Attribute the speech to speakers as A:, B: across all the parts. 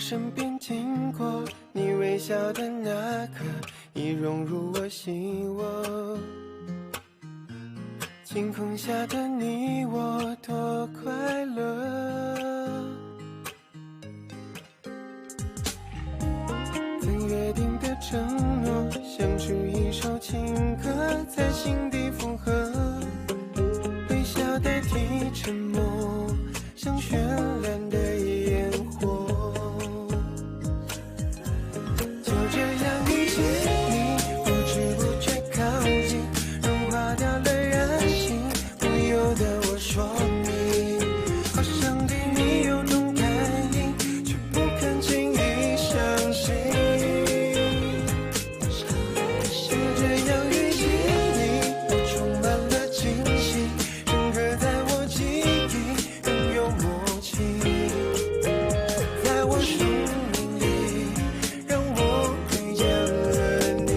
A: 身边经过，你微笑的那刻，已融入我心窝。晴空下的你我多快乐，曾约定的承诺，像是一首情歌，在心底附和。微笑代替沉默，像绚烂的烟火。就这样遇见你，不知不觉靠近，融化掉了任性，不由得我说你，好想对你有种感应，却不肯轻易相信。就这样遇见你，我充满了惊喜，整个在我记忆更有默契，在我生命里让我遇见了你。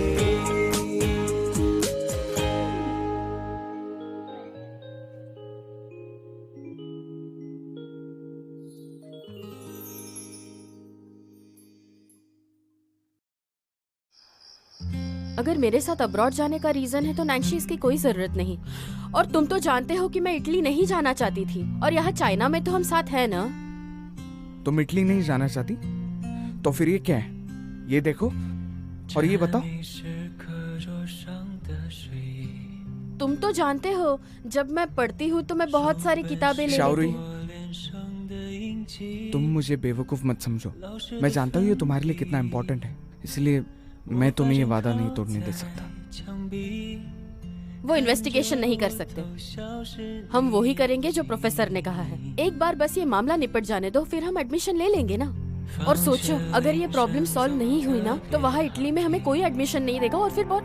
B: अगर मेरे साथ अब्रॉड जाने का रीजन है तो नैंशी इसकी कोई जरूरत नहीं। और तुम तो जानते हो कि मैं इटली नहीं जाना चाहती थी, और यहाँ चाइना में तो हम साथ हैं ना।
C: तुम इटली नहीं जाना चाहती तो फिर ये क्या है? ये देखो और ये बताओ।
B: तुम तो जानते हो जब मैं पढ़ती हूँ तो मैं बहुत सारी किताबें ले
C: शाओरी,
B: लेती हूँ।
C: तुम मुझे बेवकूफ मत समझो। मैं जानता हूँ ये तुम्हारे लिए कितना इम्पोर्टेंट है, इसलिए मैं तुम्हें ये वादा नहीं तोड़ने दे सकता।
B: वो इन्वेस्टिगेशन नहीं कर सकते, हम वो ही करेंगे जो प्रोफेसर ने कहा है। एक बार बस ये मामला निपट जाने दो, फिर हम एडमिशन ले लेंगे ना। और सोचो अगर ये प्रॉब्लम सॉल्व नहीं हुई ना तो वहाँ इटली में हमें कोई एडमिशन नहीं देगा और फिर बहुत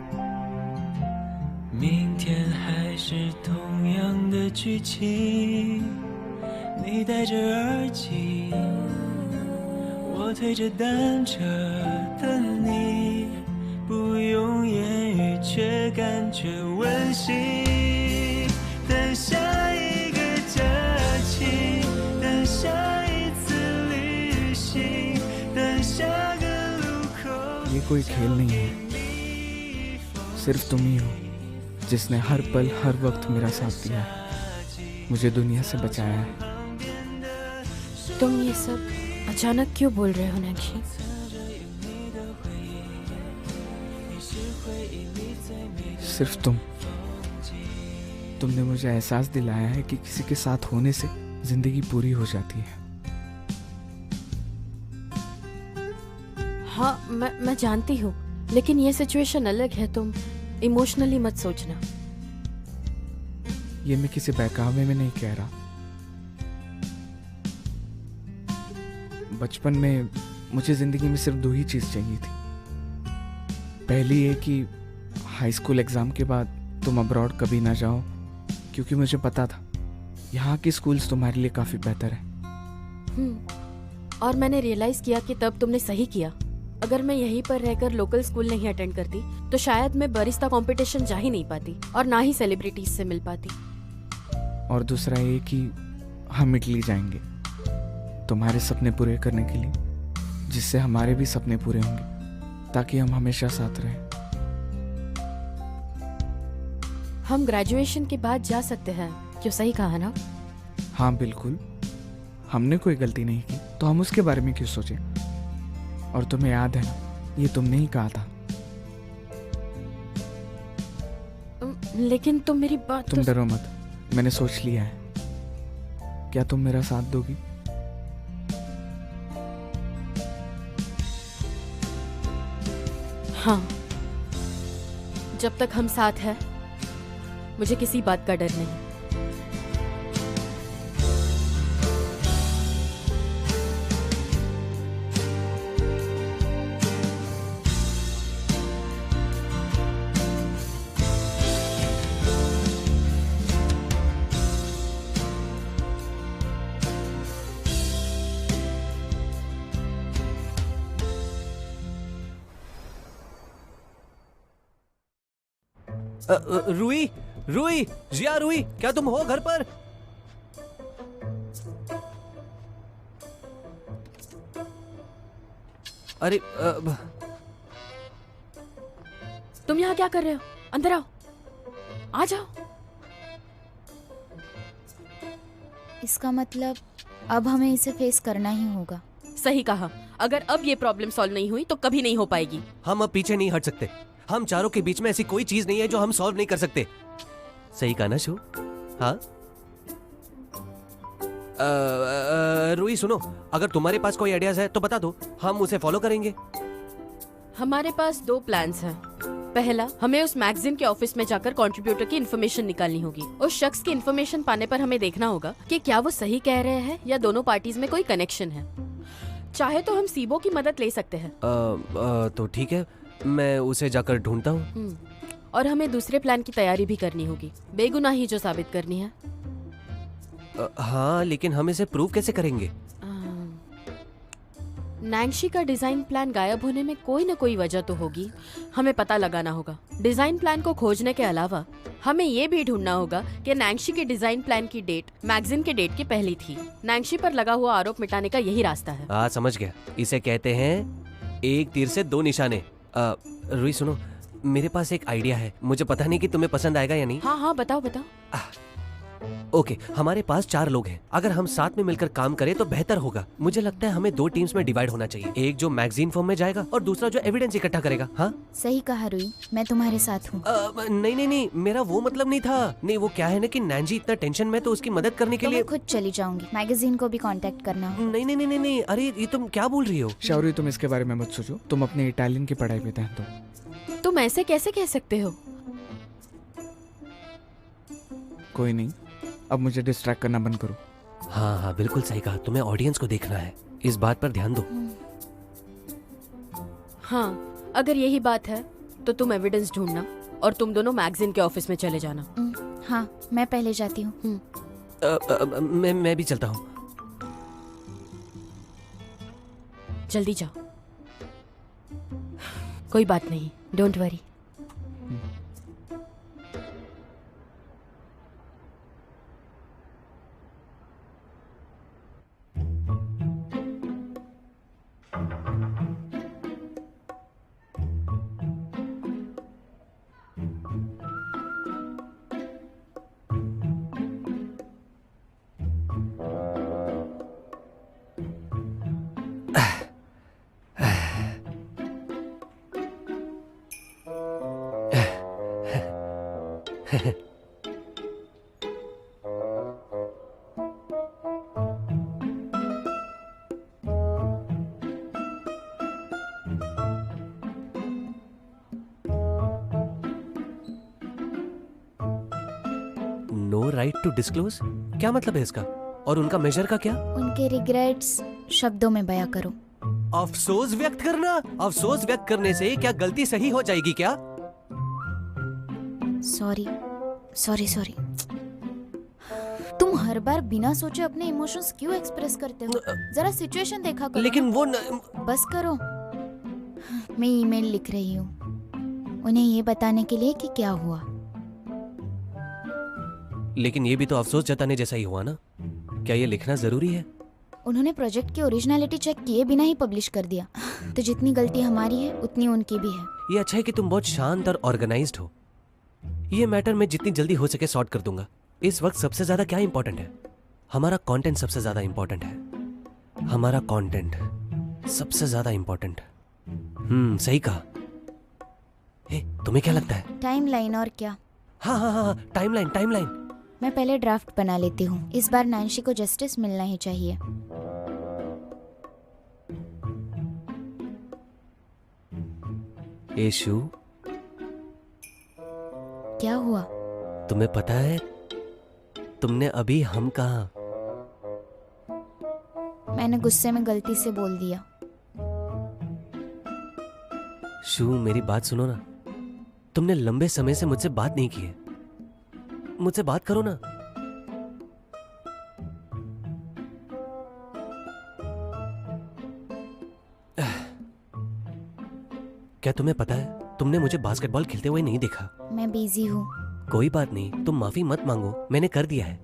D: 明天还是同样的剧情，你戴着耳机，我推着单车等你，不用言语却感觉温馨。等下一个假期，等下一次旅行，等下个路口。
C: ये कोई खेल नहीं है, सिर्फ तुम ही हो जिसने हर पल हर वक्त मेरा साथ दिया है, मुझे दुनिया से बचाया है।
B: तुम ये सब अचानक क्यों बोल रहे हो नैंशी?
C: सिर्फ तुमने मुझे एहसास दिलाया है कि किसी के साथ होने से जिंदगी पूरी हो जाती है।
B: हाँ मैं जानती हूँ, लेकिन ये सिचुएशन अलग है। तुम इमोशनली मत सोचना।
C: ये मैं किसी बहकावे में नहीं कह रहा। बचपन में मुझे जिंदगी में सिर्फ दो ही चीज चाहिए थी। पहली ये कि हाई स्कूल एग्जाम के बाद तुम अब्रॉड कभी ना जाओ, क्योंकि मुझे पता था यहाँ के स्कूल्स तुम्हारे लिए काफी बेहतर है।
B: और मैंने रियलाइज किया कि तब तुमने सही किया। अगर मैं यहीं पर रहकर लोकल स्कूल नहीं अटेंड करती तो शायद मैं बरिस्ता कंपटीशन जा ही नहीं पाती और ना ही सेलिब्रिटीज से मिल पाती।
C: और दूसरा ये कि हम इटली जाएंगे तुम्हारे सपने पूरे करने के लिए, जिससे हमारे भी सपने पूरे होंगे, ताकि हम हमेशा साथ रहें।
B: हम ग्रेजुएशन के बाद जा सकते हैं, क्यों? सही कहा ना?
C: हाँ बिल्कुल, हमने कोई गलती नहीं की तो हम उसके बारे में क्यों सोचें। और तुम्हें याद है ना, ये तुमने ही कहा था।
B: लेकिन तुम मेरी बात
C: तुम डरो मत, मैंने सोच लिया है। क्या तुम मेरा साथ दोगी?
B: हाँ, जब तक हम साथ हैं मुझे किसी बात का डर नहीं।
E: रूही, रूही, जिया, रूही, क्या तुम हो घर पर? अरे
B: तुम यहाँ क्या कर रहे हो? अंदर आओ, आ जाओ।
F: इसका मतलब अब हमें इसे फेस करना ही होगा।
B: सही कहा। अगर अब ये प्रॉब्लम सॉल्व नहीं हुई तो कभी नहीं हो पाएगी।
E: हम अब पीछे नहीं हट सकते। हम चारों के बीच में ऐसी कोई चीज नहीं है जो हम सॉल्व नहीं कर सकते। सही कहा ना शू? हाँ रूही सुनो, अगर तुम्हारे पास कोई आइडियाज है तो बता दो, हम उसे फॉलो करेंगे।
B: हमारे पास 2 प्लान्स हैं। पहला, हमें उस मैगजीन के ऑफिस में जाकर कंट्रीब्यूटर की इन्फॉर्मेशन निकालनी होगी। उस शख्स की इन्फॉर्मेशन पाने पर हमें देखना होगा कि क्या वो सही कह रहे हैं या दोनों पार्टीज में कोई कनेक्शन है। चाहे तो हम सीबो की मदद ले सकते हैं।
E: तो ठीक है, मैं उसे जाकर ढूंढता हूँ।
B: और हमें दूसरे प्लान की तैयारी भी करनी होगी, बेगुनाही जो साबित करनी है।
E: हाँ, लेकिन हम इसे प्रूव कैसे करेंगे?
B: नैंशी का डिजाइन प्लान गायब होने में कोई न कोई वजह तो होगी। हमें पता लगाना होगा। डिजाइन प्लान को खोजने के अलावा हमें ये भी ढूंढना होगा कि नैंशी के डिजाइन प्लान की डेट मैगजीन के डेट की पहली थी। नैंशी पर लगा हुआ आरोप मिटाने का यही रास्ता है।
E: हाँ समझ गया, इसे कहते हैं एक तीर से 2 निशाने। रूही सुनो, मेरे पास एक आइडिया है। मुझे पता नहीं कि तुम्हें पसंद आएगा या नहीं।
B: हाँ हाँ बताओ बताओ।
E: ओके, हमारे पास 4 लोग हैं। अगर हम साथ में मिलकर काम करें तो बेहतर होगा। मुझे लगता है हमें 2 टीम्स में डिवाइड होना चाहिए। एक जो मैगजीन फॉर्म में जाएगा और दूसरा जो एविडेंस इकट्ठा करेगा। हाँ
F: सही कहा रूही, मैं तुम्हारे साथ हूँ।
E: नहीं नहीं नहीं, मेरा वो मतलब नहीं था। नहीं, वो क्या है ना कि नैंजी इतना टेंशन में, तो उसकी मदद करने के
F: तो
E: लिए
F: मैं खुद चली जाऊंगी। मैगजीन को भी कांटेक्ट करना हो।
E: नहीं नहीं नहीं नहीं, अरे ये तुम क्या बोल रही हो?
C: शौर्य, तुम इसके बारे में मत सोचो। तुम अपने इटालियन की पढ़ाई पे ध्यान दो।
B: तुम ऐसे कैसे कह सकते हो?
C: कोई नहीं, अब मुझे डिस्ट्रैक्ट करना बंद करो।
E: हाँ हाँ बिल्कुल सही कहा, तुम्हें ऑडियंस को देखना है, इस बात पर ध्यान दो।
B: हाँ, अगर यही बात है तो तुम एविडेंस ढूंढना और तुम दोनों मैगजीन के ऑफिस में चले जाना।
F: हाँ, मैं पहले जाती हूँ।
E: मैं भी चलता हूँ।
B: जल्दी जाओ। कोई बात नहीं, don't worry.
E: No right to disclose, क्या मतलब है इसका? और उनका मेजर का क्या?
F: उनके रिग्रेट्स शब्दों में बयां करो।
E: अफसोस व्यक्त करना? अफसोस व्यक्त करने से क्या गलती सही हो जाएगी क्या?
F: Sorry sorry sorry. तुम हर बार बिना सोचे अपने इमोशंस क्यों एक्सप्रेस करते हो? जरा सिचुएशन देखा करो।
E: लेकिन वो
F: बस करो। मैं ईमेल लिख रही हूँ उन्हें ये बताने के लिए कि क्या हुआ।
E: लेकिन ये भी तो अफसोस जताने जैसा ही हुआ ना। क्या ये लिखना जरूरी है?
F: उन्होंने प्रोजेक्ट की ओरिजिनलिटी चेक किए बिना ही पब्लिश कर दिया। तो जितनी गलती हमारी है उतनी उनकी भी है।
E: ये अच्छा है कि तुम बहुत शांत और ऑर्गेनाइज्ड हो। ये मैटर मैं जितनी जल्दी हो सके सॉर्ट कर दूंगा। इस वक्त सबसे ज्यादा क्या इंपॉर्टेंट है? हमारा कंटेंट सबसे ज्यादा इंपॉर्टेंट है। हमारा कंटेंट सबसे ज्यादा इंपॉर्टेंट। सही कहा। तुम्हें क्या लगता है?
F: टाइमलाइन और क्या?
E: हाँ हाँ हाँ, टाइमलाइन टाइमलाइन।
F: मैं पहले ड्राफ्ट बना लेती हूँ। इस बार नैंशी को जस्टिस मिलना ही चाहिए।
E: यशु,
F: क्या हुआ?
E: तुम्हें पता है तुमने अभी हम कहा?
F: मैंने गुस्से में गलती से बोल दिया।
E: शू, मेरी बात सुनो ना। तुमने लंबे समय से मुझसे बात नहीं की है। मुझसे बात करो ना। क्या तुम्हें पता है तुमने मुझे बास्केटबॉल खेलते हुए नहीं देखा?
F: मैं बिजी हूँ।
E: कोई बात नहीं, तुम माफी मत मांगो, मैंने कर दिया है।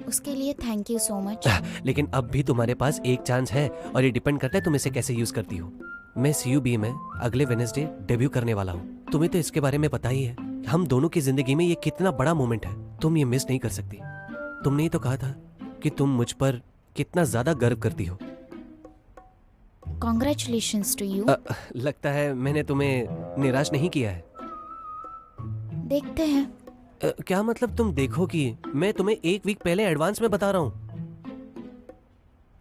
F: उसके लिए थैंक यू सो मच।
E: लेकिन अब भी तुम्हारे पास एक चांस है और ये डिपेंड करता है तुम इसे कैसे यूज करती हो। मैं CUB में अगले वेडनेसडे डेब्यू करने वाला हूँ। तुम्हें तो इसके बारे में पता ही है। हम दोनों की जिंदगी में ये कितना बड़ा मोमेंट है, तुम ये मिस नहीं कर सकती। तुमने ही तो कहा था कि तुम मुझ पर कितना ज्यादा गर्व करती हो।
F: Congratulations to you.
E: लगता है मैंने तुम्हें निराश नहीं किया है।
F: देखते हैं।
E: क्या मतलब तुम देखो कि मैं तुम्हें 1 वीक पहले एडवांस में बता रहा हूँ।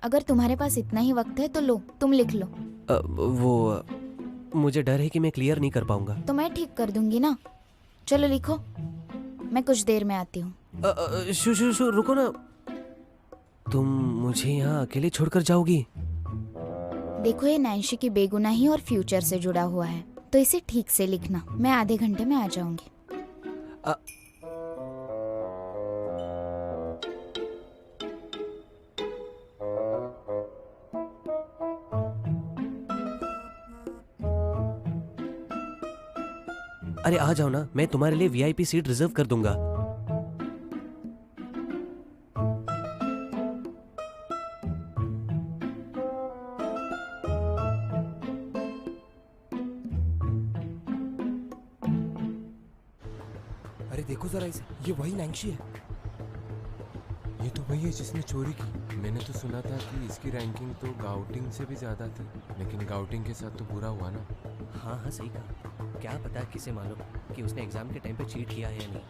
F: अगर तुम्हारे पास इतना ही वक्त है तो लो, तुम लिख लो।
E: मुझे डर है कि मैं क्लियर नहीं कर पाऊंगा।
F: तो मैं ठीक कर दूंगी ना। चलो लिखो, मैं कुछ देर में आती हूँ।
E: शू रुको ना, तुम मुझे यहाँ अकेले छोड़कर जाओगी?
F: देखो, ये नैन्सी की बेगुनाही और फ्यूचर से जुड़ा हुआ है, तो इसे ठीक से लिखना। मैं आधे घंटे में आ जाऊंगी।
E: अरे आ जाओ ना, मैं तुम्हारे लिए VIP सीट रिजर्व कर दूंगा।
G: अरे देखो जरा इसे, ये वही नैन्सी है।
H: ये तो वही है जिसने चोरी की। मैंने तो सुना था कि इसकी रैंकिंग तो गाउटिंग से भी ज्यादा थी, लेकिन गाउटिंग के साथ तो बुरा हुआ ना।
E: हाँ हाँ सही कहा। क्या पता किसे मालूम कि उसने एग्जाम के टाइम पे चीट किया है या नहीं।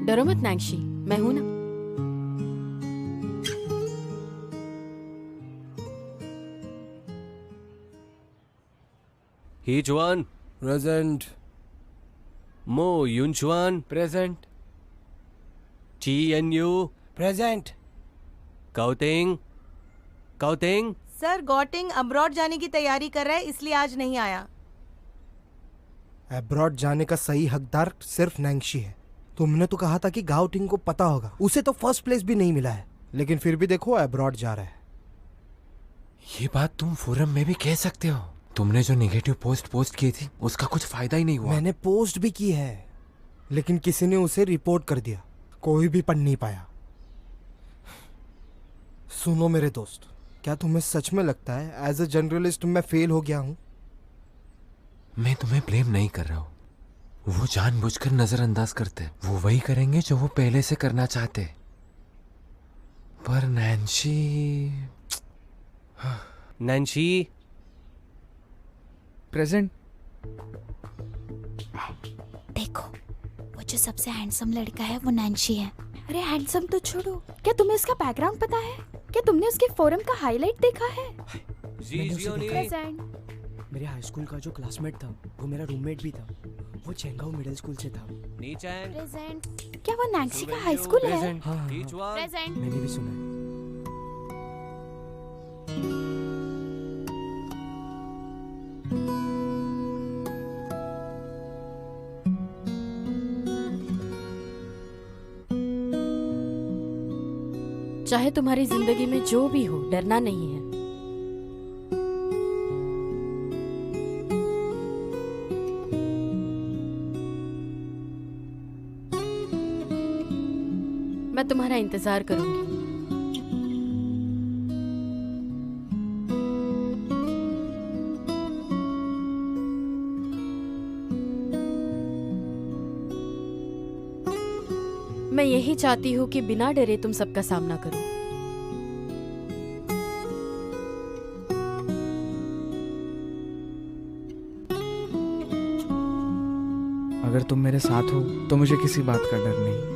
B: डरो मत नैन्सी, मैं हूं ना।
E: ही Juan
G: present.
E: Mo Yunchuan
H: present.
E: TNU
G: प्रेजेंट।
E: काउटिंग काउटिंग।
I: सर गॉटिंग अब्रॉड जाने की तैयारी कर रहा है, इसलिए आज नहीं आया।
G: अब्रॉड जाने का सही हकदार सिर्फ नैन्सी है। तुमने तो कहा था कि गाउटिंग को पता होगा, उसे तो फर्स्ट प्लेस भी नहीं मिला है, लेकिन फिर भी देखो अब्रॉड जा रहा है।
H: ये बात तुम फोरम में भी कह सकते हो। तुमने जो नेगेटिव पोस्ट की थी उसका कुछ फायदा ही नहीं हुआ।
G: मैंने पोस्ट भी की है, लेकिन किसी ने उसे रिपोर्ट कर दिया, कोई भी पढ़ नहीं पाया। सुनो मेरे दोस्त, क्या तुम्हें सच में लगता है एज अ जर्नलिस्ट मैं फेल हो गया हूं?
H: मैं तुम्हें ब्लेम नहीं कर रहा हूँ। वो जानबूझकर नजरअंदाज करते, वो वही करेंगे जो वो पहले से करना चाहते। पर
E: नैन्सी
C: प्रेजेंट।
F: देखो, वो जो सबसे हैंडसम लड़का है वो नैन्सी है। अरे हैंडसम तो छोड़ो, क्या तुम्हें उसका बैकग्राउंड पता है? क्या तुमने उसके फोरम का हाईलाइट देखा है? प्रेजेंट।
J: मेरे हाई स्कूल का जो क्लासमेट था वो मेरा रूममेट भी था। वो चेंगाओ मिडिल स्कूल से था।
F: प्रेजेंट। क्या वो नैन्सी का हाई स्कूल है?
J: हाँ, हाँ,
F: प्रेजेंट।
J: मैंने भी सुना है।
B: चाहे तुम्हारी जिंदगी में जो भी हो, डरना नहीं है। मैं तुम्हारा इंतजार करूंगी। मैं यही चाहती हूँ कि बिना डरे तुम सबका सामना करो।
C: अगर तुम मेरे साथ हो तो मुझे किसी बात का डर नहीं।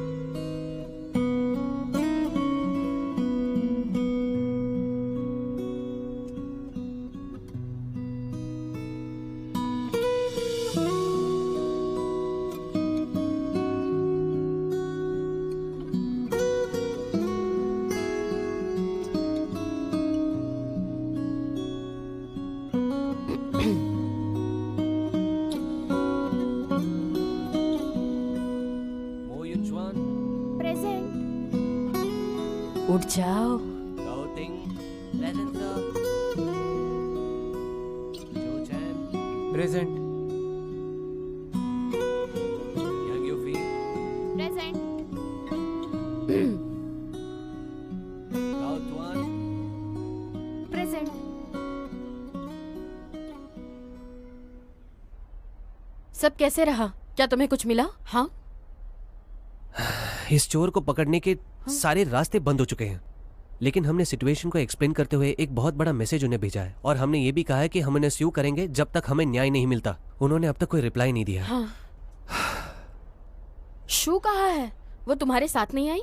C: उठ जाओ।
H: प्रेजेंट।
B: सब कैसे रहा? क्या तुम्हें कुछ मिला? हाँ,
E: इस चोर को पकड़ने के सारे रास्ते बंद हो चुके हैं, लेकिन हमने सिचुएशन को एक्सप्लेन करते हुए एक बहुत बड़ा मैसेज उन्हें भेजा है और हमने ये भी कहा है कि हम उन्हें स्यू करेंगे जब तक हमें न्याय नहीं मिलता। उन्होंने अब तक कोई रिप्लाई नहीं दिया।
B: हाँ। शू कहाँ है? वो तुम्हारे साथ नहीं आई?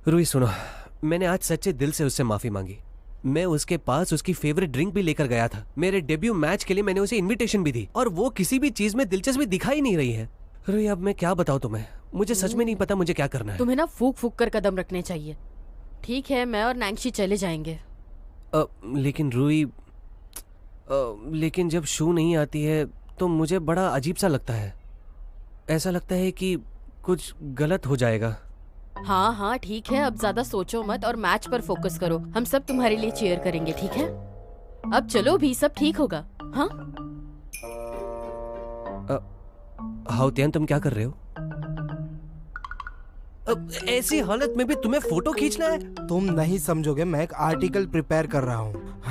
E: रूही सुनो, मैंने आज सच्चे दिल से उससे माफी मांगी। मैं उसके पास उसकी फेवरेट ड्रिंक भी लेकर गया था। मेरे डेब्यू मैच के लिए मैंने उसे इनविटेशन भी दी और वो किसी भी चीज में दिलचस्पी दिखाई नहीं रही है। रूही अब मैं क्या बताऊं तुम्हें, मुझे सच में नहीं पता मुझे क्या करना है।
B: तुम्हें ना फूक फूक कर कदम रखने चाहिए। ठीक है, मैं और नैंशी चले जाएंगे।
E: लेकिन रूही, लेकिन जब शू नहीं आती है तो मुझे बड़ा अजीब सा लगता है। ऐसा लगता है कि कुछ गलत हो जाएगा।
B: हाँ हाँ ठीक है, अब ज्यादा सोचो मत और मैच पर फोकस करो। हम सब तुम्हारे लिए चीयर करेंगे, ठीक है? अब चलो भी, सब ठीक होगा। हाँ
E: हाउतियान, तुम क्या कर रहे हो? अब ऐसी हालत में भी तुम्हें फोटो खींचना है?
G: तुम नहीं समझोगे, मैं एक आर्टिकल प्रिपेयर कर रहा हूँ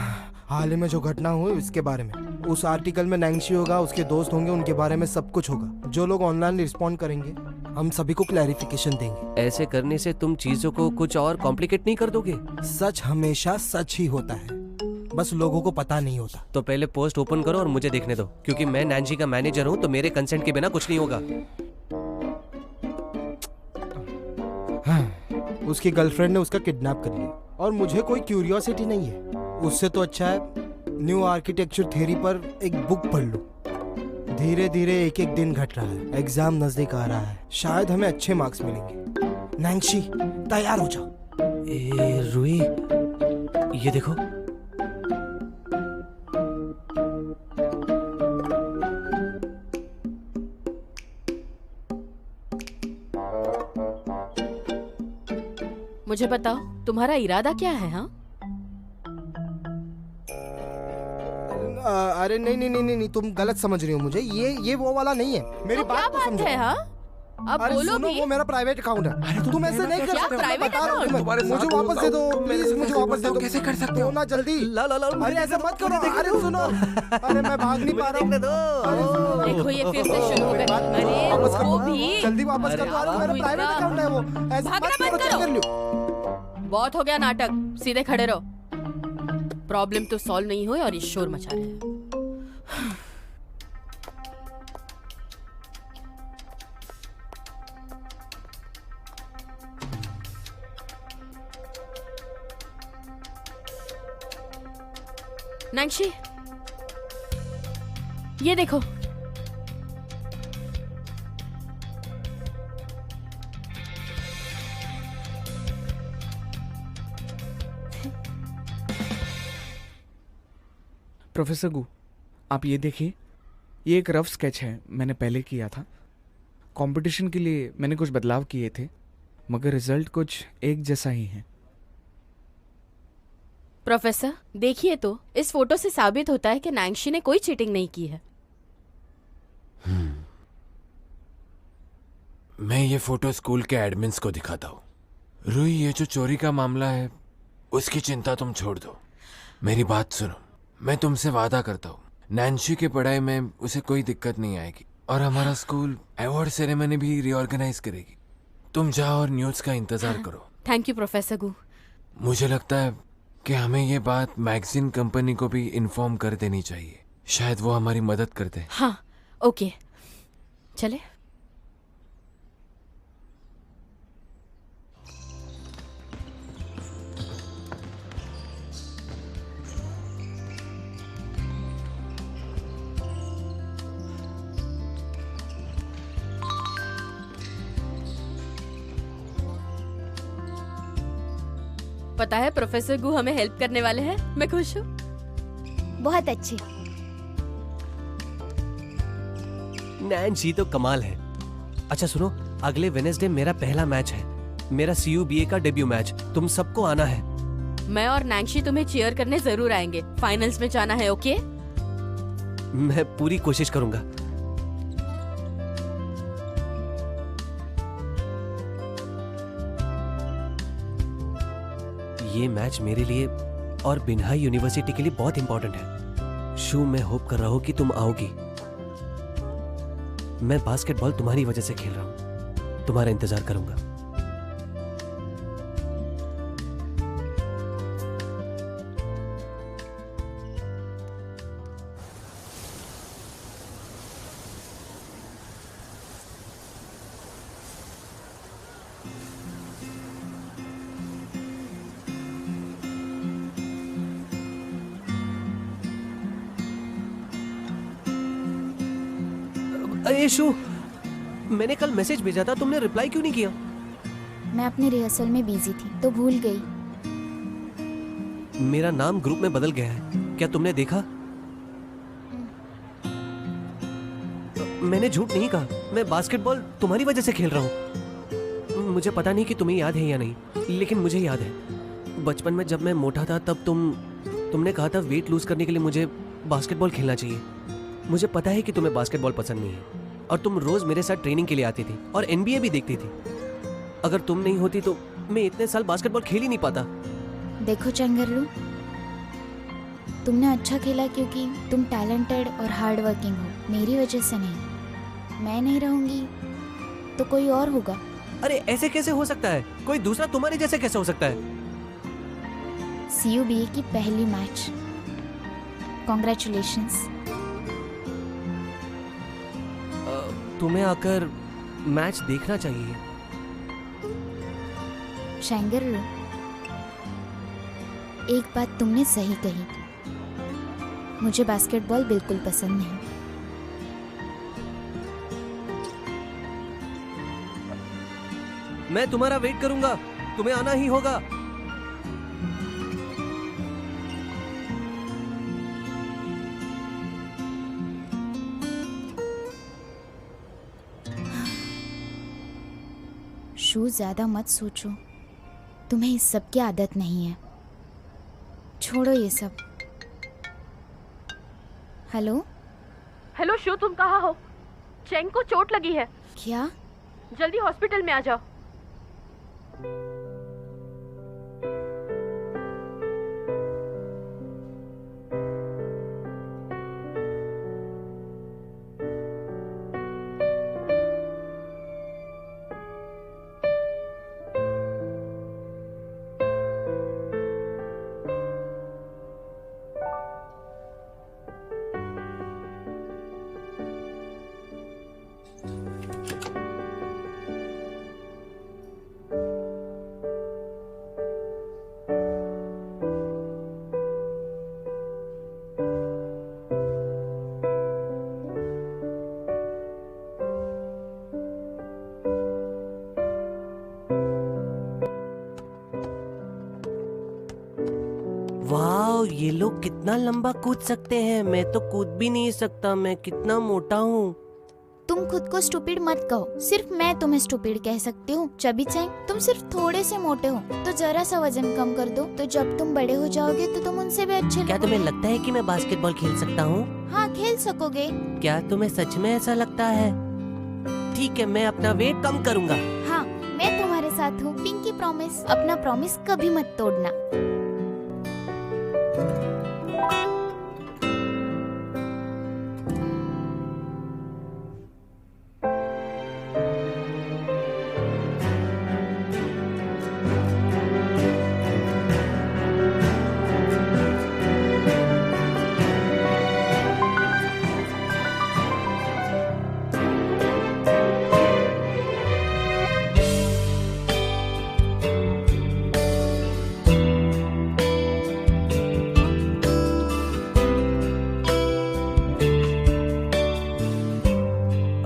G: हाल ही में जो घटना हुई उसके बारे में। उस आर्टिकल में नैंशी होगा, उसके दोस्त होंगे, उनके बारे में सब कुछ होगा। जो लोग ऑनलाइन रिस्पॉन्ड करेंगे हम सभी को क्लैरिफिकेशन देंगे।
E: ऐसे करने से तुम चीजों को कुछ और कॉम्प्लिकेट नहीं कर दोगे?
G: सच हमेशा सच ही होता है, बस लोगों को पता नहीं होता।
E: तो पहले पोस्ट ओपन करो और मुझे देखने दो, क्योंकि मैं नैंशी का मैनेजर हूँ तो मेरे कंसेंट के बिना कुछ नहीं होगा।
G: हाँ, उसकी गर्लफ्रेंड ने उसका किडनैप कर लिया और मुझे कोई क्यूरियोसिटी नहीं है। उससे तो अच्छा है न्यू आर्किटेक्चर थ्योरी पर एक बुक पढ़ लूं। धीरे धीरे एक एक दिन घट रहा है, एग्जाम नजदीक आ रहा है, शायद हमें अच्छे मार्क्स मिलेंगे। नैंशी तैयार हो जाओ।
E: रूही, ये देखो।
B: मुझे बताओ, तुम्हारा इरादा क्या है? हाँ,
G: अरे नहीं नहीं नहीं नहीं, तुम गलत समझ रही हो मुझे। ये वो वाला नहीं है, मेरी
B: तो
G: बात
B: क्या
G: तो
B: बात
G: समझो।
B: है? हाँ, अब
G: अरे
B: बोलो
G: सुनो,
B: भी।
G: वो मेरा प्राइवेट अकाउंट है। अरे तुम ऐसे नहीं कर
B: क्या
G: सकते।
B: private
G: बता रहा हूँ
B: account?
G: तुम्हें। मुझे वापस दे दो प्लीज, मुझे वापस दे दो।
H: कैसे कर सकते हो?
G: ना जल्दी।
E: ला ला ला,
G: अरे ऐसे मत करो। अरे सुनो, अरे मैं भाग नहीं पा रहा हूँ। अरे सुनो।
B: देखो ये फिर से शुरू हो गया। अरे
G: वापस कर
B: वो
G: दो,
B: भी
G: जल्दी वापस कर दो। अरे मेरा
B: अरे
G: प्राइवेट
B: इतना-
G: अकाउंट है वो। ऐसे
B: भागना
G: मत
B: मत
G: करो,
B: करो।
G: कर लो।
B: बहुत हो गया नाटक, सीधे खड़े रहो। प्रॉब्लम तो सॉल्व नहीं हुई और ये शोर मचा रहे हैं। नैंशी, ये देखो।
C: प्रोफेसर गू, आप ये देखिए, ये एक रफ स्केच है, मैंने पहले किया था। कंपटीशन के लिए मैंने कुछ बदलाव किए थे, मगर रिजल्ट कुछ एक जैसा ही है।
B: प्रोफेसर देखिए तो, इस फोटो से साबित होता है कि नैंशी ने कोई चीटिंग नहीं की है।
H: मैं ये फोटो स्कूल के एडमिन्स को दिखाता हूँ। रूही, ये जो चोरी का मामला है उसकी चिंता तुम छोड़ दो। मेरी बात सुनो, मैं तुमसे वादा करता हूँ नैंशी की पढ़ाई में उसे कोई दिक्कत नहीं आएगी और हमारा स्कूल अवार्ड सेरेमनी भी रीऑर्गेनाइज करेगी। तुम जाओ और न्यूज़ का इंतजार करो।
B: थैंक यू प्रोफेसर गू।
H: मुझे लगता है कि हमें ये बात मैगजीन कंपनी को भी इन्फॉर्म कर देनी चाहिए, शायद वो हमारी मदद कर दे।
B: हाँ ओके, चले। पता है प्रोफेसर गू हमें हेल्प करने वाले हैं, मैं खुश हूँ।
F: बहुत अच्छे।
E: नैंशी तो कमाल है। अच्छा सुनो, अगले वेडनेसडे मेरा पहला मैच है, मेरा CUBA का डेब्यू मैच। तुम सबको आना है।
B: मैं और नैंशी तुम्हें चीयर करने जरूर आएंगे। फाइनल्स में जाना है, ओके?
E: मैं पूरी कोशिश करूंगा। ये मैच मेरे लिए और बिन्हाई यूनिवर्सिटी के लिए बहुत इंपॉर्टेंट है। शू, मैं होप कर रहा हूँ कि तुम आओगी। मैं बास्केटबॉल तुम्हारी वजह से खेल रहा हूं, तुम्हारा इंतजार करूंगा। यशु, मैंने कल मैसेज भेजा था, तुमने रिप्लाई क्यों नहीं किया?
F: मैं अपनी रिहर्सल में बिजी थी तो भूल गई।
E: मेरा नाम ग्रुप में बदल गया है, क्या तुमने देखा? मैंने झूठ नहीं कहा, मैं बास्केटबॉल तुम्हारी वजह से खेल रहा हूँ। मुझे पता नहीं कि तुम्हें याद है या नहीं, लेकिन मुझे याद है बचपन में जब मैं मोटा था तब तुमने कहा था वेट लूज करने के लिए मुझे बास्केटबॉल खेलना चाहिए। मुझे पता है कि तुम्हें बास्केटबॉल पसंद नहीं है और तुम रोज मेरे साथ ट्रेनिंग के लिए आती थी और NBA भी देखती थी। अगर तुम नहीं होती तो मैं इतने साल बास्केटबॉल खेल ही नहीं पाता।
F: देखो चंगरलू, तुमने अच्छा खेला क्योंकि तुम टैलेंटेड और हार्ड वर्किंग हो, मेरी वजह से नहीं। मैं नहीं रहूंगी तो कोई और होगा।
E: अरे ऐसे कैसे हो सकता है? कोई दूसरा तुम्हारे जैसे कैसे हो सकता है?
F: CUBA की पहली मैच, कॉन्ग्रेचुलेशंस।
E: तुम्हें आकर मैच देखना चाहिए।
F: चंगरलू, एक बात तुमने सही कही, मुझे बास्केटबॉल बिल्कुल पसंद नहीं।
E: मैं तुम्हारा वेट करूंगा, तुम्हें आना ही होगा।
F: शू, ज्यादा मत सोचो, तुम्हें इस सब की आदत नहीं है। छोड़ो ये सब। हेलो
B: हेलो शू, तुम कहाँ हो? चेंग को चोट लगी है।
F: क्या?
B: जल्दी हॉस्पिटल में आ जाओ।
E: वाह, ये लोग कितना लंबा कूद सकते हैं, मैं तो कूद भी नहीं सकता, मैं कितना मोटा हूँ।
F: तुम खुद को स्टूपिड मत कहो, सिर्फ मैं तुम्हें स्टूपिड कह सकती हूँ। चबी चैंग, तुम सिर्फ थोड़े से मोटे हो तो जरा सा वजन कम कर दो, तो जब तुम बड़े हो जाओगे तो तुम उनसे भी अच्छे
E: क्या
F: लगोगे।
E: तुम्हें लगता है कि मैं बास्केटबॉल खेल सकता हूँ?
F: हाँ, खेल सकोगे।
E: क्या तुम्हें सच में ऐसा लगता है? ठीक है, मैं अपना वेट कम करूंगा।
F: हाँ, मैं तुम्हारे साथ हूँ। पिंकी प्रॉमिस, अपना प्रॉमिस कभी मत तोड़ना।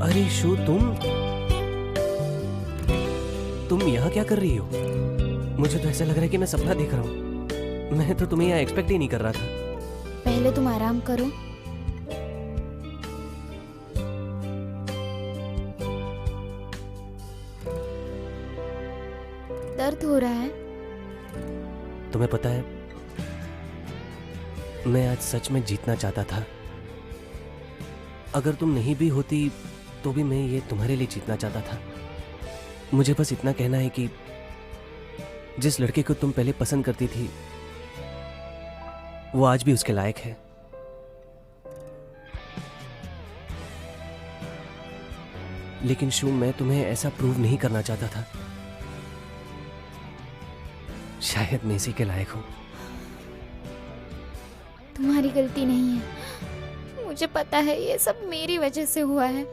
E: अरे शू, तुम यहाँ क्या कर रही हो? मुझे तो ऐसा लग रहा है कि मैं सपना देख रहा हूँ। मैं तो तुम्हें यहाँ एक्सपेक्ट ही नहीं कर रहा था।
F: पहले तुम आराम करो। दर्द हो रहा है?
E: तुम्हें पता है, मैं आज सच में जीतना चाहता था। अगर तुम नहीं भी होती तो भी मैं ये तुम्हारे लिए जीतना चाहता था। मुझे बस इतना कहना है कि जिस लड़के को तुम पहले पसंद करती थी वो आज भी उसके लायक है। लेकिन शू, मैं तुम्हें ऐसा प्रूव नहीं करना चाहता था। शायद मैं इसी के लायक हूँ।
F: तुम्हारी गलती नहीं है, मुझे पता है ये सब मेरी वजह से हुआ है।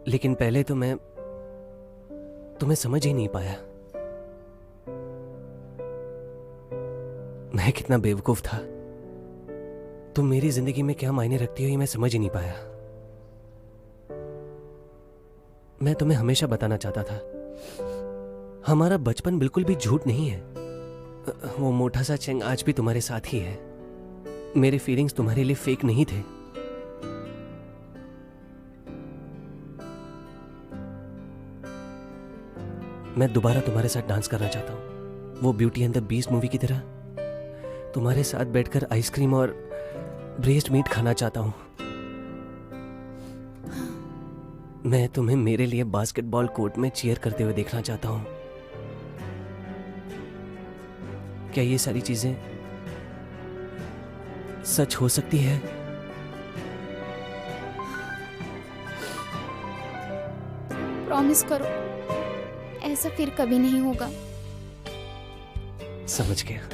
E: लेकिन पहले तो मैं तुम्हें समझ ही नहीं पाया। मैं कितना बेवकूफ था। तुम मेरी जिंदगी में क्या मायने रखती हो ये मैं समझ ही नहीं पाया। मैं तुम्हें हमेशा बताना चाहता था, हमारा बचपन बिल्कुल भी झूठ नहीं है। वो मोटा सा चेंग आज भी तुम्हारे साथ ही है। मेरे फीलिंग्स तुम्हारे लिए फेक नहीं थे। मैं दोबारा तुम्हारे साथ डांस करना चाहता हूँ, वो beauty and the beast movie की तरह। तुम्हारे साथ बैठकर आइसक्रीम और ब्रेस्ट मीट खाना चाहता हूँ। मैं तुम्हें मेरे लिए बास्केटबॉल कोर्ट में चीयर करते हुए देखना चाहता हूँ। क्या ये सारी चीजें सच हो सकती है?
F: प्रॉमिस करो, ऐसा फिर कभी नहीं होगा।
E: समझ गया।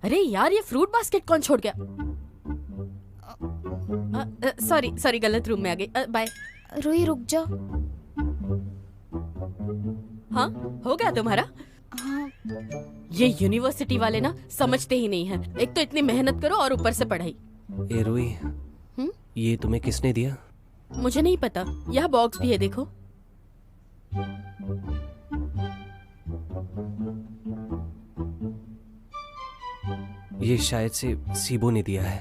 B: अरे यार, ये फ्रूट बास्केट कौन छोड़ गया? सॉरी गलत रूम में आ गई। बाय।
F: रोई रुक जाओ।
B: हाँ, हो गया तुम्हारा?
F: हाँ।
B: ये यूनिवर्सिटी वाले ना समझते ही नहीं हैं। एक तो इतनी मेहनत करो और ऊपर से पढ़ाई।
E: ए रोई, ये तुम्हें किसने दिया?
B: मुझे नहीं पता, यहाँ बॉक्स भी है, देखो।
E: ये शायद से सीबो ने दिया है।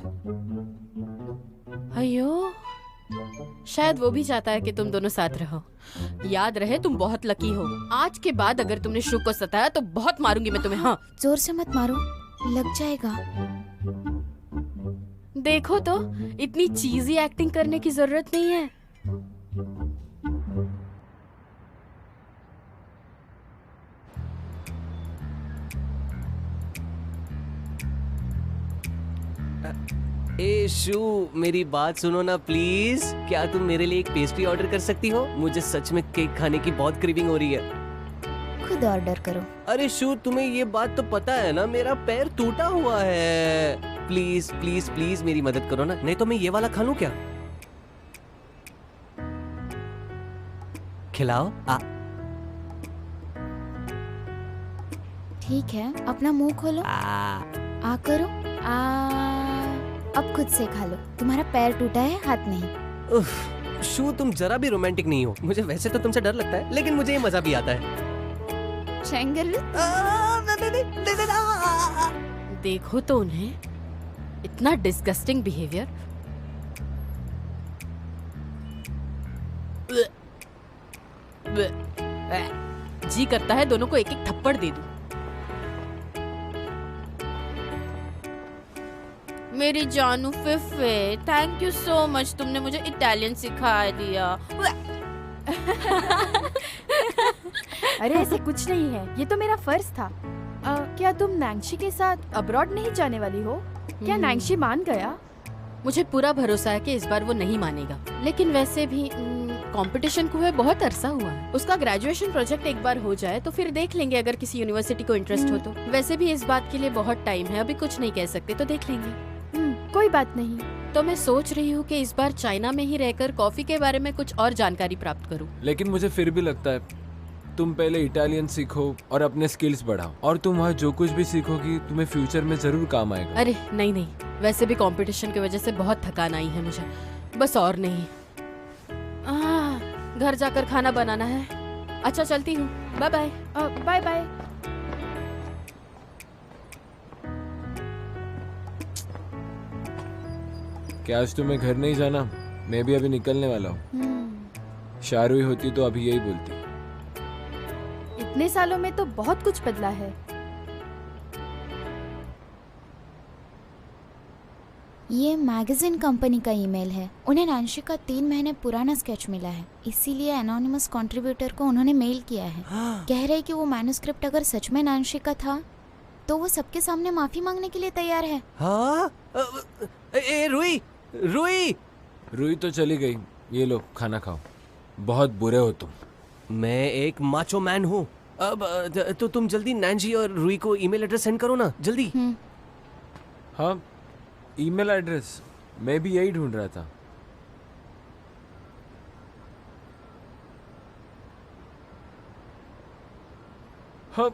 B: अयो, शायद वो भी चाहता है कि तुम दोनों साथ रहो। याद रहे, तुम बहुत लकी हो। आज के बाद अगर तुमने शू को सताया तो बहुत मारूंगी मैं तुम्हें। हाँ,
F: जोर से मत मारो, लग जाएगा।
B: देखो तो, इतनी चीजी एक्टिंग करने की जरूरत नहीं है।
E: ए शू, मेरी बात सुनो ना प्लीज। क्या तुम मेरे लिए एक पेस्ट्री ऑर्डर कर सकती हो? मुझे सच में केक खाने की बहुत क्रेविंग हो रही है।
F: खुद ऑर्डर करो।
E: अरे शू, तुम्हें ये बात तो पता है ना, मेरा पैर टूटा हुआ है। प्लीज प्लीज प्लीज मेरी मदद करो ना, नहीं तो मैं ये वाला खा लूं क्या? खिलाओ।
F: ठीक है, अपना मुंह खोलो। आ करो। अब खुद से खा लो। तुम्हारा पैर टूटा है, हाथ नहीं।
E: शू, तुम जरा भी रोमांटिक नहीं हो। मुझे वैसे तो तुमसे डर लगता है, लेकिन मुझे ये मजा भी आता है।
B: देखो तो उन्हें, इतना डिस्गस्टिंग बिहेवियर। जी करता है दोनों को एक एक थप्पड़ दे दूं। मेरी जानू फिफे, थैंक यू सो मच, तुमने मुझे इटालियन सिखा दिया।
K: अरे ऐसे कुछ नहीं है, ये तो मेरा फर्ज था। क्या तुम नैंशी के साथ अब्रॉड नहीं जाने वाली हो? क्या नैंशी मान गया?
B: मुझे पूरा भरोसा है कि इस बार वो नहीं मानेगा। लेकिन वैसे भी कंपटीशन को हुए बहुत अरसा हुआ है। उसका ग्रेजुएशन प्रोजेक्ट एक बार हो जाए तो फिर देख लेंगे, अगर किसी यूनिवर्सिटी को इंटरेस्ट हो तो। वैसे भी इस बात के लिए बहुत टाइम है, अभी कुछ नहीं कह सकते, तो देख लेंगे।
K: कोई बात नहीं।
B: तो मैं सोच रही हूँ कि इस बार चाइना में ही रहकर कॉफी के बारे में कुछ और जानकारी प्राप्त करूँ।
H: लेकिन मुझे फिर भी लगता है तुम पहले इटालियन सीखो और अपने स्किल्स बढ़ाओ, और तुम वहाँ जो कुछ भी सीखोगी तुम्हें फ्यूचर में जरूर काम आएगा।
B: अरे नहीं, वैसे भी कंपटीशन की वजह से बहुत थकान आई है मुझे, बस और नहीं। घर जाकर खाना बनाना है। अच्छा, चलती हूँ, बाय बाय।
K: Bye bye.
H: क्या आज तुम्हें घर नहीं जाना? मैं भी अभी निकलने वाला हूँ। शारुई होती तो अभी यही बोलती।
K: इतने सालों में तो बहुत कुछ बदला है।
F: ये मैगजीन कंपनी का ईमेल है। उन्हें नैन्सी का 3 महीने पुराना स्केच मिला है, इसीलिए एनोनिमस कंट्रीब्यूटर को उन्होंने मेल किया है। कह रहे कि वो मैन्युस्क्रिप्ट अगर सच में नैन्सी का था तो वो सबके सामने माफी मांगने के लिए तैयार है।
E: हाँ? रुई रुई
H: रुई तो चली गई। ये लो खाना खाओ, बहुत बुरे हो तुम।
E: मैं एक माचो मैन हूँ। अब तो तुम जल्दी नैन्सी और रुई को ईमेल एड्रेस सेंड करो ना, जल्दी।
H: हाँ, ईमेल एड्रेस मैं भी यही ढूंढ रहा था। हाँ,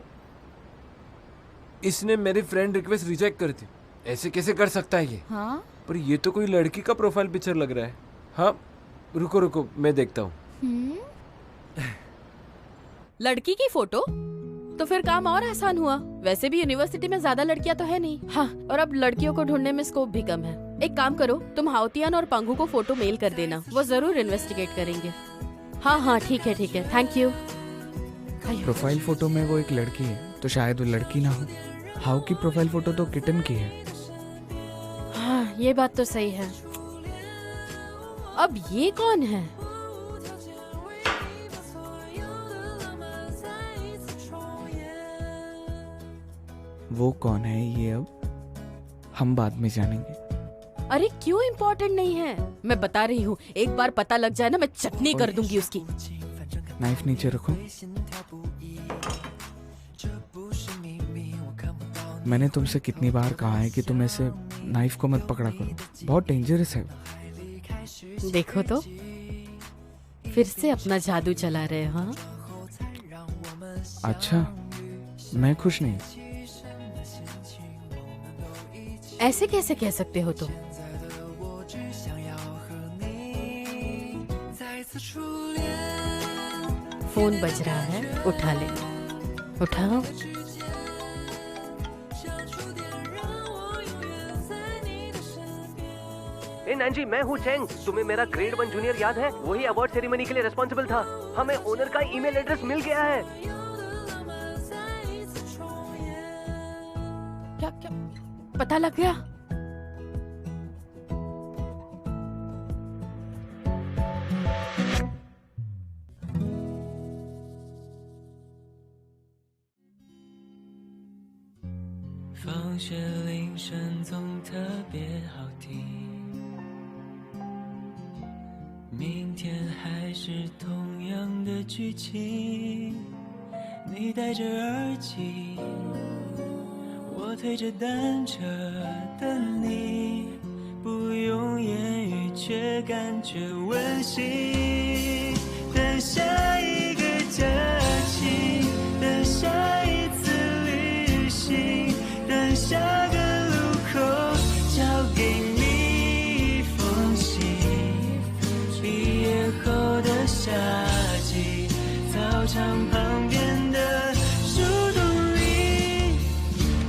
H: इसने मेरी फ्रेंड रिक्वेस्ट रिजेक्ट कर दी। ऐसे कैसे कर सकता है ये?
F: हाँ?
H: पर ये तो कोई लड़की का प्रोफाइल पिक्चर लग रहा है। हाँ, रुको रुको मैं देखता हूँ।
B: लड़की की फोटो? तो फिर काम और आसान हुआ। वैसे भी यूनिवर्सिटी में ज्यादा लड़कियां तो है नहीं। हाँ, और अब लड़कियों को ढूंढने में स्कोप भी कम है। एक काम करो, तुम हाउतियान और पंगू को फोटो मेल कर देना, वो जरूर इन्वेस्टिगेट करेंगे। हाँ हाँ ठीक है, थैंक यू।
C: प्रोफाइल फोटो में वो एक लड़की है, तो शायद वो लड़की ना हो। हाउ की प्रोफाइल फोटो तो किटन की है।
B: हाँ, ये बात तो सही है। अब ये कौन है?
C: वो कौन है ये अब हम बाद में जानेंगे।
B: अरे क्यों इम्पोर्टेंट नहीं है? मैं बता रही हूँ, एक बार पता लग जाए ना, मैं चटनी कर दूंगी उसकी।
C: नाइफ नीचे रखो। मैंने तुमसे कितनी बार कहा है कि तुम ऐसे नाइफ को मत पकड़ा करो, बहुत डेंजरस है।
B: देखो तो, फिर से अपना जादू चला रहे हो। हाँ?
C: अच्छा, मैं खुश नहीं।
B: ऐसे कैसे कह सकते हो तुम? फोन बज रहा है, उठा ले। उठाओ।
E: नैन्सी, मैं हूँ चेंग। तुम्हें मेरा ग्रेड 1 जूनियर याद है? वही अवार्ड सेरेमनी के लिए रिस्पॉन्सिबल था। हमें ओनर का ईमेल एड्रेस मिल गया है।
B: क्या क्या पता लग गया?
D: 放学铃声总特别好听，明天还是同样的剧情。你戴着耳机，我推着单车等你，不用言语却感觉温馨。等下一个假期，等下一次旅行，等下个路口交给你一封信。毕业后的夏季，操场旁边的树洞里，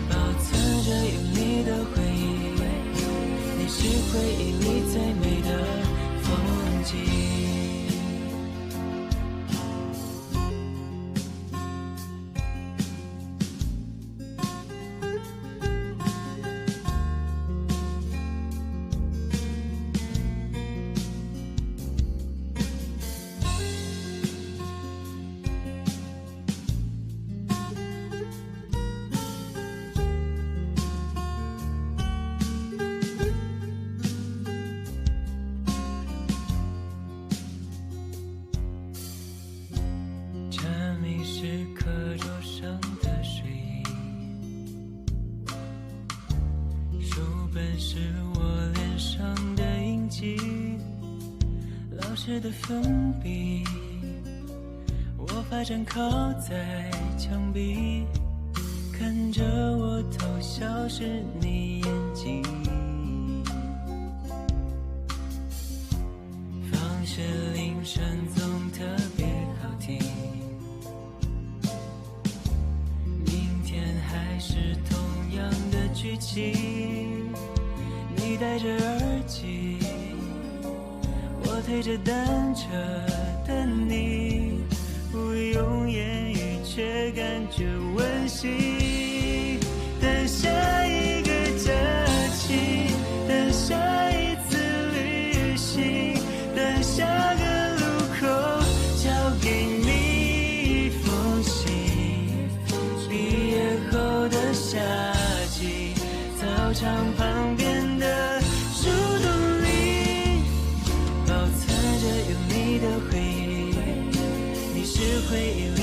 D: 保存着有你的回忆，你是回忆里最美的风景。的封闭，我发展靠在墙壁，看着我偷笑时你眼睛。放学铃声总特别好听，明天还是同样的剧情。你戴着耳机，我推着单车等你，不用言语却感觉温馨。等下一个假期，等下一次旅行，等下个路口交给你一封信。毕业后的夏季，操场旁边的树洞里，保存着有你的回忆。你是回忆里